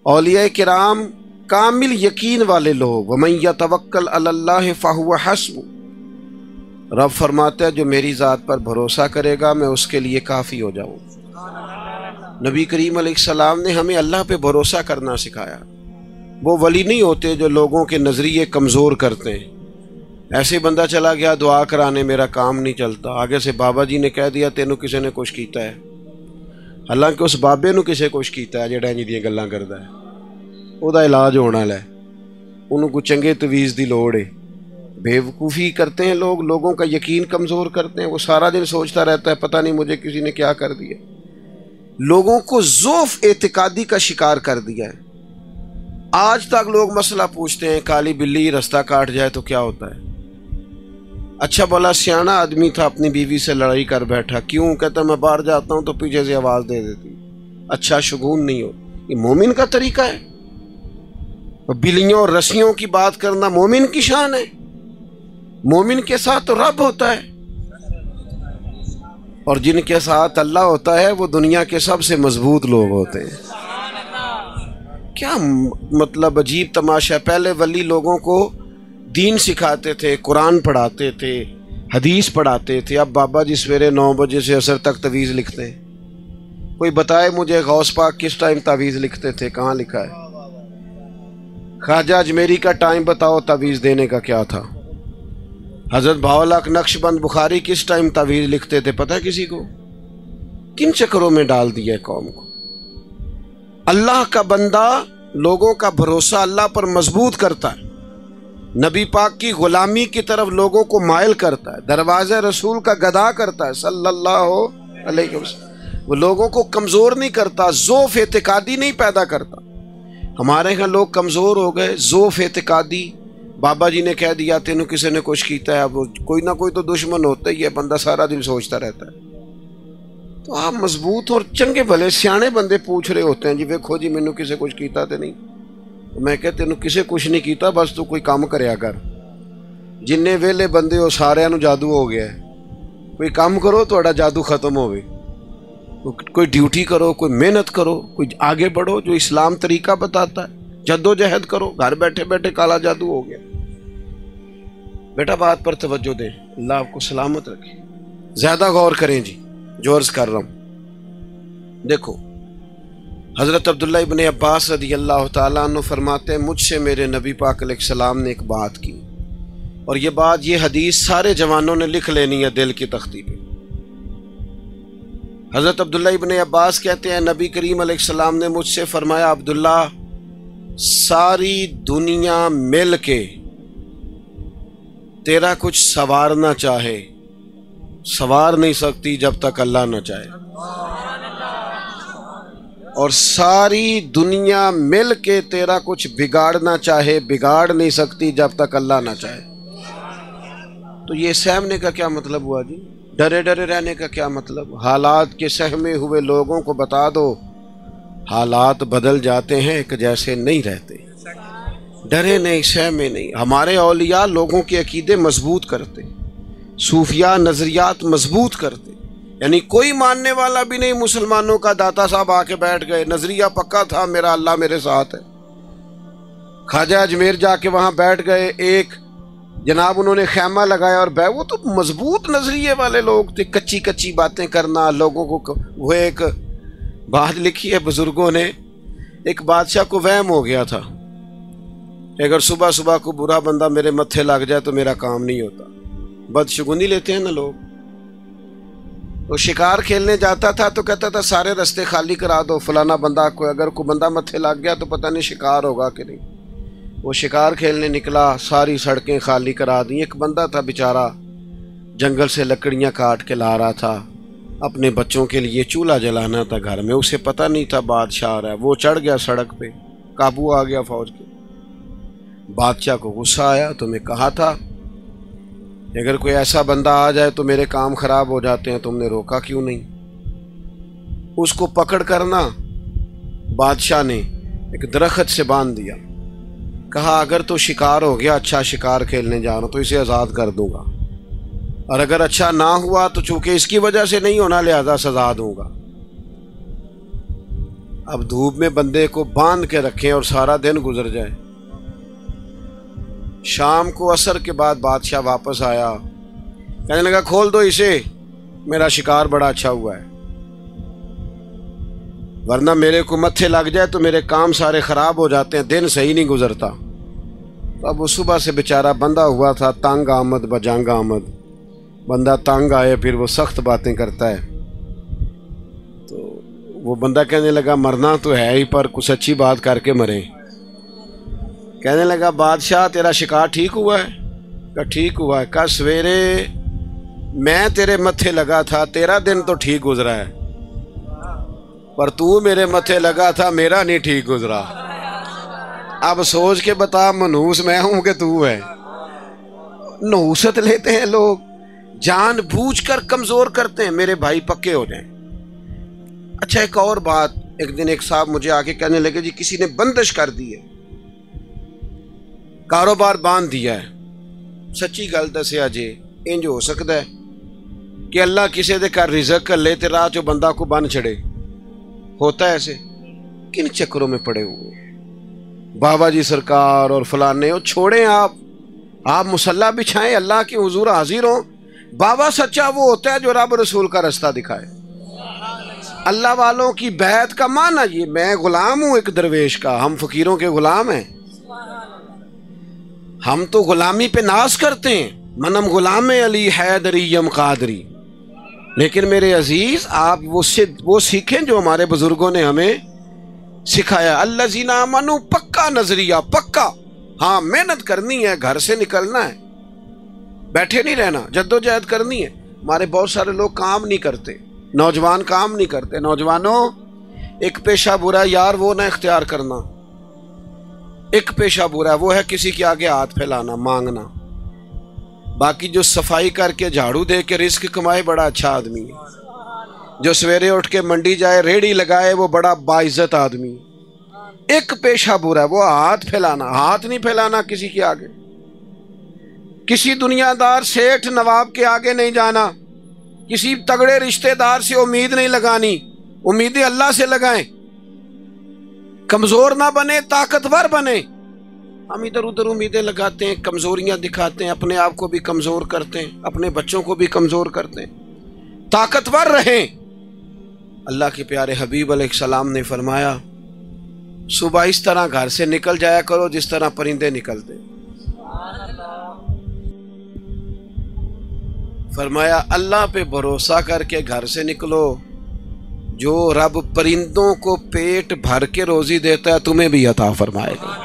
اولیاء کرام کامل یقین والے لوگ، وَمَن يَتَوَكَّلْ عَلَى اللَّهِ فَهُوَ حَسْبُهُ، رب فرماتا ہے جو میری ذات پر بھروسہ کرے گا میں اس کے لیے کافی ہو جاؤں۔ نبی کریم علیہ السلام نے ہمیں اللہ پہ بھروسہ کرنا سکھایا۔ وہ ولی نہیں ہوتے جو لوگوں کے نظریے کمزور کرتے ہیں۔ ایسے بندہ چلا گیا دعا کرانے، میرا کام نہیں چلتا، آگے سے بابا جی نے کہہ دیا تینوں کسی نے کچھ کیتا ہے، حالانکہ اس بابے نو کسے کچھ کیتا ہے جڑا انج دیاں گلاں کردا ہے، او دا علاج ہونا ہے، انہوں کو چنگے تویز دی لوڑ ہے۔ بے وقوفی کرتے ہیں لوگ، لوگوں کا یقین کمزور کرتے ہیں، وہ سارا دن سوچتا رہتا ہے پتہ نہیں مجھے کسی نے کیا کر دیا، لوگوں کو ضعف اعتقادی کا شکار کر دیا ہے۔ آج تک لوگ مسئلہ پوچھتے ہیں کالی بلی رستہ کاٹ جائے تو کیا ہوتا ہے؟ اچھا بھلا سیاںا آدمی تھا، اپنی بیوی سے لڑائی کر بیٹھا، کیوں؟ کہتا میں باہر جاتا ہوں تو پیچھے سے آواز دے دیتی، اچھا شگون نہیں ہو۔ یہ مومن کا طریقہ ہے؟ بلیوں اور رسیوں کی بات کرنا مومن کی شان ہے؟ مومن کے ساتھ تو رب ہوتا ہے، اور جن کے ساتھ اللہ ہوتا ہے وہ دنیا کے سب سے مضبوط لوگ ہوتے ہیں۔ کیا مطلب عجیب تماشا ہے۔ پہلے ولی لوگوں کو دین سکھاتے تھے، قرآن پڑھاتے تھے، حدیث پڑھاتے تھے، اب بابا جی سویرے 9 بجے سے عصر تک تعویذ لکھتے ہیں۔ کوئی بتائے مجھے غوث پاک کس ٹائم تعویذ لکھتے تھے؟ کہاں لکھا ہے؟ خواجہ اجمیری کا ٹائم بتاؤ تعویذ دینے کا کیا تھا؟ حضرت بہاؤالحق نقش بند بخاری کس ٹائم تعویذ لکھتے تھے پتہ ہے کسی کو؟ کن چکروں میں ڈال دیا ہے قوم کو۔ اللہ کا بندہ لوگوں کا بھروسہ اللہ پر مضبوط کرتا ہے، نبی پاک کی غلامی کی طرف لوگوں کو مائل کرتا ہے، دروازہ رسول کا گدا کرتا ہے صلی اللہ علیہ وسلم۔ وہ لوگوں کو کمزور نہیں کرتا، ضعف اعتقادی نہیں پیدا کرتا۔ ہمارے یہاں لوگ کمزور ہو گئے، ضعف اعتقادی، بابا جی نے کہہ دیا تینوں کسی نے کچھ کیتا ہے، اب کوئی نہ کوئی تو دشمن ہوتا ہی ہے، بندہ سارا دن سوچتا رہتا ہے۔ تو آپ مضبوط اور چنگے بھلے سیانے بندے پوچھ رہے ہوتے ہیں جی ویکھو جی مینوں کسے کچھ کیتا تے نہیں، میں کہتے تینوں کسے کچھ نہیں کیتا، بس تو کوئی کام کریا کر۔ جننے ویلے بندے ہو سارے نو جادو ہو گیا ہے، کوئی کام کرو تہاڈا جادو ختم ہوئے، کوئی ڈیوٹی کرو، کوئی محنت کرو، کوئی آگے بڑھو، جو اسلام طریقہ بتاتا ہے، جد و جہد کرو، گھر بیٹھے بیٹھے کالا جادو ہو گیا۔ بیٹا بات پر توجہ دیں، اللہ آپ کو سلامت رکھے، زیادہ غور کریں جی جو عرض کر رہا ہوں۔ دیکھو حضرت عبداللہ ابن عباس رضی اللہ تعالیٰ عنہ فرماتے ہیں مجھ سے میرے نبی پاک علیہ السلام نے ایک بات کی، اور یہ بات، یہ حدیث سارے جوانوں نے لکھ لینی ہے دل کی تختی پہ۔ حضرت عبداللہ ابن عباس کہتے ہیں نبی کریم علیہ السلام نے مجھ سے فرمایا عبداللہ ساری دنیا مل کے تیرا کچھ سنوارنا چاہے سنوار نہیں سکتی جب تک اللہ نہ چاہے، اور ساری دنیا مل کے تیرا کچھ بگاڑنا چاہے بگاڑ نہیں سکتی جب تک اللہ نہ چاہے۔ تو یہ سہمنے کا کیا مطلب ہوا جی؟ ڈرے ڈرے رہنے کا کیا مطلب؟ حالات کے سہمے ہوئے لوگوں کو بتا دو حالات بدل جاتے ہیں، ایک جیسے نہیں رہتے، ڈرے نہیں سہمے نہیں۔ ہمارے اولیاء لوگوں کے عقیدے مضبوط کرتے، صوفیاء نظریات مضبوط کرتے، یعنی کوئی ماننے والا بھی نہیں مسلمانوں کا داتا صاحب آ کے بیٹھ گئے، نظریہ پکا تھا میرا اللہ میرے ساتھ ہے۔ خواجہ اجمیر جا کے وہاں بیٹھ گئے، ایک جناب انہوں نے خیمہ لگایا اور وہ تو مضبوط نظریے والے لوگ تھے، کچی کچی باتیں کرنا لوگوں کو۔ وہ ایک بات لکھی ہے بزرگوں نے، ایک بادشاہ کو وہم ہو گیا تھا اگر صبح صبح کو برا بندہ میرے متھے لگ جائے تو میرا کام نہیں ہوتا، بدشگونی لیتے ہیں نا لوگ۔ وہ شکار کھیلنے جاتا تھا تو کہتا تھا سارے رستے خالی کرا دو، فلانا بندہ کو اگر کوئی بندہ متھے لگ گیا تو پتہ نہیں شکار ہوگا کہ نہیں۔ وہ شکار کھیلنے نکلا، ساری سڑکیں خالی کرا دیں۔ ایک بندہ تھا بیچارہ جنگل سے لکڑیاں کاٹ کے لا رہا تھا، اپنے بچوں کے لیے چولہا جلانا تھا گھر میں، اسے پتہ نہیں تھا بادشاہ آ رہا ہے۔ وہ چڑھ گیا سڑک پہ، قابو آ گیا فوج کے۔ بادشاہ کو غصہ آیا، تمہیں کہا تھا اگر کوئی ایسا بندہ آ جائے تو میرے کام خراب ہو جاتے ہیں، تم نے روکا کیوں نہیں؟ اس کو پکڑ کرنا بادشاہ نے ایک درخت سے باندھ دیا، کہا اگر تو شکار ہو گیا، اچھا شکار کھیلنے جا رہا ہوں تو اسے آزاد کر دوں گا، اور اگر اچھا نہ ہوا تو چونکہ اس کی وجہ سے نہیں ہونا لہذا سزا دوں گا۔ اب دھوپ میں بندے کو باندھ کے رکھیں اور سارا دن گزر جائے. شام کو عصر کے بعد بادشاہ واپس آیا, کہنے لگا کھول دو اسے, میرا شکار بڑا اچھا ہوا ہے, ورنہ میرے کو متھے لگ جائے تو میرے کام سارے خراب ہو جاتے ہیں, دن صحیح نہیں گزرتا. تو اب وہ صبح سے بیچارہ بندہ ہوا تھا, تنگ آمد بجانگ آمد, بندہ تنگ آئے پھر وہ سخت باتیں کرتا ہے. تو وہ بندہ کہنے لگا مرنا تو ہے ہی, پر کچھ اچھی بات کر کے مرے. کہنے لگا بادشاہ تیرا شکار ٹھیک ہوا ہے؟ کہا ٹھیک ہوا ہے. کہا سویرے میں تیرے متھے لگا تھا, تیرا دن تو ٹھیک گزرا ہے, پر تو میرے متھے لگا تھا, میرا نہیں ٹھیک گزرا. اب سوچ کے بتا منحوس میں ہوں کہ تو ہے؟ نحوست لیتے ہیں لوگ, جان بوجھ کر کمزور کرتے ہیں. میرے بھائی پکے ہو جائیں. اچھا ایک اور بات, ایک دن ایک صاحب مجھے آ کے کہنے لگے جی کسی نے بندش کر دی ہے, کاروبار باندھ دیا ہے. سچی گل دسیا جی, انج ہو سکتا ہے کہ اللہ کسی دے کر رزق کر لے تے راہ چو بندہ کو بن چھڑے؟ ہوتا ہے ایسے؟ کن چکروں میں پڑے ہوئے بابا جی سرکار اور فلانے. اور چھوڑیں آپ مصلی بچھائیں, اللہ کے حضور حاضر ہوں. بابا سچا وہ ہوتا ہے جو رب رسول کا رستہ دکھائے. اللہ والوں کی بیعت کا معنی یہ, میں غلام ہوں ایک درویش کا, ہم فقیروں کے غلام ہیں. ہم تو غلامی پہ ناز کرتے ہیں, منم غلام علی حیدری یم قادری. لیکن میرے عزیز آپ وہ سیکھیں جو ہمارے بزرگوں نے ہمیں سکھایا. الذین آمنوا, پکا نظریہ, پکا. ہاں محنت کرنی ہے, گھر سے نکلنا ہے, بیٹھے نہیں رہنا, جدوجہد کرنی ہے. ہمارے بہت سارے لوگ کام نہیں کرتے, نوجوان کام نہیں کرتے. نوجوانوں ایک پیشہ برا یار وہ نہ اختیار کرنا. ایک پیشہ برا وہ ہے کسی کے آگے ہاتھ پھیلانا, مانگنا. باقی جو صفائی کر کے جھاڑو دے کے رزق کمائے بڑا اچھا آدمی ہے. جو سویرے اٹھ کے منڈی جائے ریڑھی لگائے وہ بڑا باعزت آدمی. ایک پیشہ برا ہے وہ ہاتھ پھیلانا. ہاتھ نہیں پھیلانا کسی کے آگے, کسی دنیا دار سیٹھ نواب کے آگے نہیں جانا, کسی تگڑے رشتہ دار سے امید نہیں لگانی. امیدیں اللہ سے لگائیں. کمزور نہ بنے, طاقتور بنے. ہم ادھر ادھر امیدیں لگاتے ہیں, کمزوریاں دکھاتے ہیں, اپنے آپ کو بھی کمزور کرتے ہیں, اپنے بچوں کو بھی کمزور کرتے ہیں. طاقتور رہیں. اللہ کے پیارے حبیب علیہ السلام نے فرمایا صبح اس طرح گھر سے نکل جایا کرو جس طرح پرندے نکلتے. فرمایا اللہ پہ بھروسہ کر کے گھر سے نکلو, جو رب پرندوں کو پیٹ بھر کے روزی دیتا ہے تمہیں بھی عطا فرمائے گا.